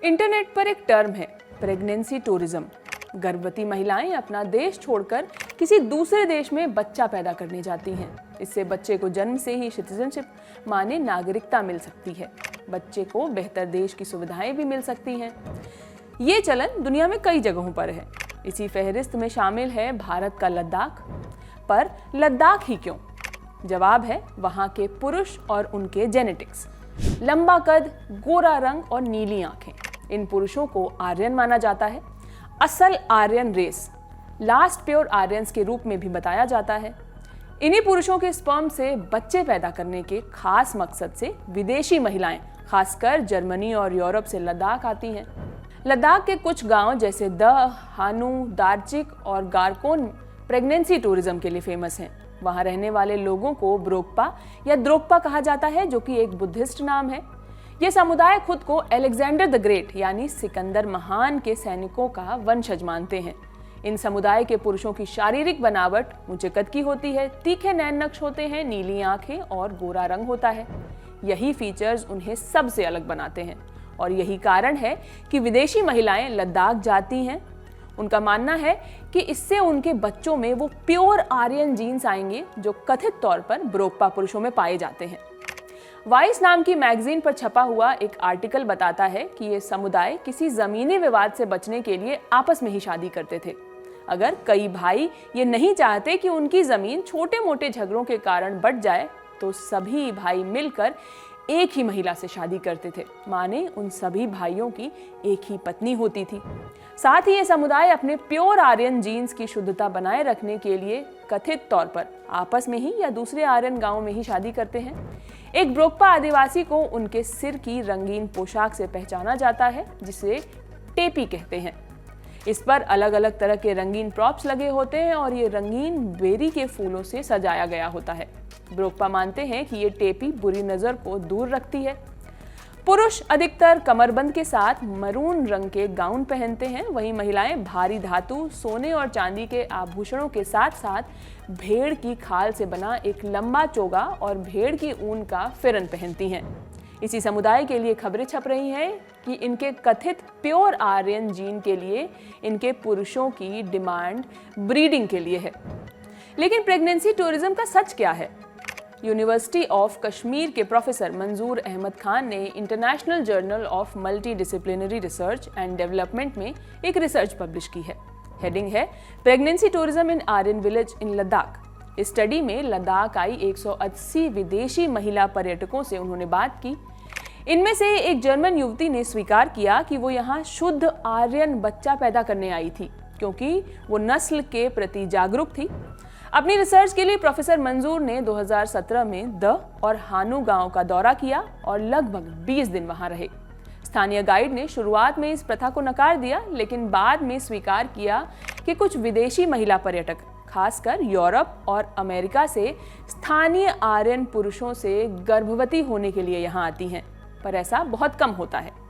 Internet पर एक term है प्रेगनेंसी टूरिज्म। गर्भवती महिलाएं अपना देश छोड़कर किसी दूसरे देश में बच्चा पैदा करने जाती हैं। इससे बच्चे को जन्म से ही सिटीजनशिप माने नागरिकता मिल सकती है। बच्चे को बेहतर देश की सुविधाएं भी मिल सकती हैं। ये चलन दुनिया में कई जगहों पर है। इसी फहरिस्त में शामिल है भारत का लद्दाख। पर लद्दाख ही क्यों? जवाब है वहां के पुरुष और उनके जेनेटिक्स। लंबा कद, गोरा रंग और नीली आंखें, इन पुरुषों को आर्यन माना जाता है। असल Aryan race, last pure Aryans के रूप में भी बताया जाता है। इन्हीं पुरुषों के स्पर्म से बच्चे पैदा करने के खास मकसद से विदेशी महिलाएं खासकर जर्मनी और यूरोप से लद्दाख आती हैं। लद्दाख के कुछ गांव जैसे द, हानू, दार्चिक और गारकोन प्रेगनेंसी टूरिज्म के लिए फेमस हैं। वहां रहने वाले लोगों को ब्रोकपा या द्रोकपा कहा जाता है, जो कि एक बुद्धिस्ट नाम है। ये समुदाय खुद को अलेक्जेंडर द ग्रेट यानी सिकंदर महान के सैनिकों का वंशज मानते हैं। इन समुदाय के पुरुषों की शारीरिक बनावट ऊंचे कद की होती है, तीखे नैन नक्श होते हैं, नीली आंखें और गोरा रंग होता है। यही फीचर्स उन्हें सबसे अलग बनाते हैं और यही कारण है कि विदेशी महिलाएं लद्दाख जाती हैं। उनका मानना है कि इससे उनके बच्चों में वो प्योर आर्यन जीन्स आएंगे जो कथित तौर पर ब्रोकपा पुरुषों में पाए जाते हैं। वाइस नाम की मैगजीन पर छपा हुआ एक आर्टिकल बताता है कि ये समुदाय किसी जमीनी विवाद से बचने के लिए आपस में ही शादी करते थे। अगर कई भाई ये नहीं चाहते कि उनकी जमीन छोटे मोटे झगड़ों के कारण बंट जाए तो सभी भाई मिलकर एक ही महिला से शादी करते थे, माने उन सभी भाइयों की एक ही पत्नी होती थी। साथ ही ये समुदाय अपने प्योर आर्यन जीन्स की शुद्धता बनाए रखने के लिए कथित तौर पर आपस में ही या दूसरे आर्यन गांवों में ही शादी करते हैं। एक ब्रोकपा आदिवासी को उनके सिर की रंगीन पोशाक से पहचाना जाता है, जिसे टेपी कहते हैं। इस पर अलग अलग तरह के रंगीन प्रॉप्स लगे होते हैं और ये रंगीन बेरी के फूलों से सजाया गया होता है। ब्रोकपा मानते हैं कि ये टेपी बुरी नजर को दूर रखती है। पुरुष अधिकतर कमरबंद के साथ मरून रंग के गाउन पहनते हैं, वहीं महिलाएं भारी धातु, सोने और चांदी के आभूषणों के साथ साथ भेड़ की खाल से बना एक लंबा चोगा और भेड़ की ऊन का फिरन पहनती हैं। इसी समुदाय के लिए खबरें छप रही हैं कि इनके कथित प्योर आर्यन जीन के लिए इनके पुरुषों की डिमांड ब्रीडिंग के लिए है। लेकिन प्रेगनेंसी टूरिज्म का सच क्या है? यूनिवर्सिटी ऑफ कश्मीर के प्रोफेसर मंजूर अहमद खान ने international journal of multidisciplinary research and development में एक रिसर्च पब्लिश की है। हेडिंग है pregnancy tourism in Aryan village in Ladakh. इस स्टडी में लद्दाख आई 180 विदेशी महिला पर्यटकों से उन्होंने बात की। इनमें से एक जर्मन युवती ने स्वीकार किया कि वो यहाँ शुद्ध आर्यन बच्चा पैदा करने आई थी, क्योंकि वो नस्ल के प्रति जागरूक थी। अपनी रिसर्च के लिए प्रोफेसर मंजूर ने 2017 में द और हानू गांव का दौरा किया और लगभग 20 दिन वहां रहे। स्थानीय गाइड ने शुरुआत में इस प्रथा को नकार दिया, लेकिन बाद में स्वीकार किया कि कुछ विदेशी महिला पर्यटक खासकर यूरोप और अमेरिका से स्थानीय आर्यन पुरुषों से गर्भवती होने के लिए यहाँ आती हैं, पर ऐसा बहुत कम होता है।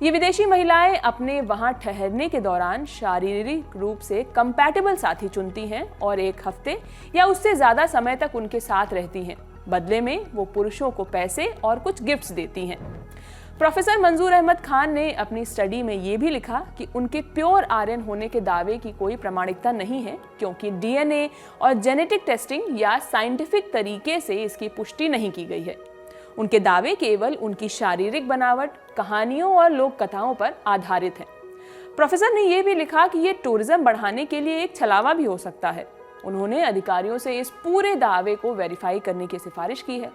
ये विदेशी महिलाएं अपने वहां ठहरने के दौरान शारीरिक रूप से कंपैटिबल साथी चुनती हैं और एक हफ्ते या उससे ज्यादा समय तक उनके साथ रहती हैं। बदले में वो पुरुषों को पैसे और कुछ गिफ्ट्स देती हैं। प्रोफेसर मंजूर अहमद खान ने अपनी स्टडी में ये भी लिखा कि उनके प्योर आर्यन होने के दावे की कोई प्रामाणिकता नहीं है, क्योंकि डीएनए और जेनेटिक टेस्टिंग या साइंटिफिक तरीके से इसकी पुष्टि नहीं की गई है। उनके दावे केवल उनकी शारीरिक बनावट, कहानियों और लोक कथाओं पर आधारित हैं। प्रोफेसर ने यह भी लिखा कि ये टूरिज्म बढ़ाने के लिए एक छलावा भी हो सकता है। उन्होंने अधिकारियों से इस पूरे दावे को वेरीफाई करने की सिफारिश की है।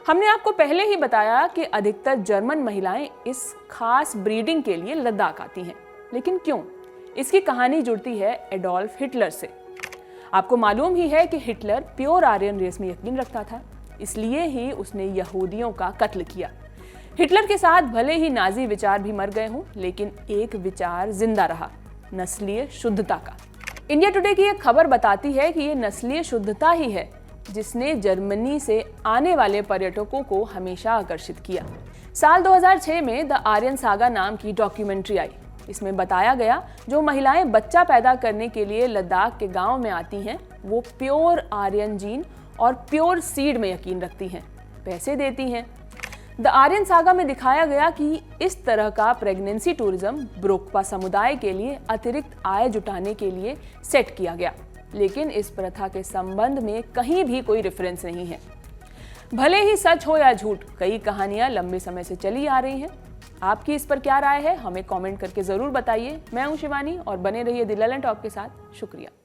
हमने आपको पहले ही बताया कि अधिकतर जर्मन महिलाएं इस खास ब्रीडिंग के लिए लद्दाख आती हैं, लेकिन क्यों? इसकी कहानी जुड़ती है एडोल्फ हिटलर से। आपको मालूम ही है कि हिटलर प्योर आर्यन रेस में यकीन रखता था, इसलिए ही उसने यहूदियों का कत्ल किया। हिटलर के साथ भले ही नाजी विचार भी मर गए हों, लेकिन एक विचार जिंदा रहा, नस्लीय शुद्धता का। इंडिया टुडे की एक खबर बताती है कि ये नस्लीय शुद्धता ही है जिसने जर्मनी से आने वाले पर्यटकों को हमेशा आकर्षित किया। साल 2006 में द आर्यन सागा नाम की डॉक्यूमेंट्री आई। इसमें बताया गया जो महिलाएं बच्चा पैदा करने के लिए लद्दाख के गांव में आती हैं, वो प्योर आर्यन जीन और प्योर सीड में यकीन रखती हैं, पैसे देती हैं। द आर्यन सागा में दिखाया गया कि इस तरह का प्रेगनेंसी टूरिज्म ब्रोकपा समुदाय के लिए अतिरिक्त आय जुटाने के लिए सेट किया गया, लेकिन इस प्रथा के संबंध में कहीं भी कोई रेफरेंस नहीं है। भले ही सच हो या झूठ, कई कहानियां लंबे समय से चली आ रही हैं। आपकी इस पर क्या राय है, हमें कमेंट करके जरूर बताइए। मैं हूं शिवानी और बने रहिए द ललन टॉक के साथ। शुक्रिया।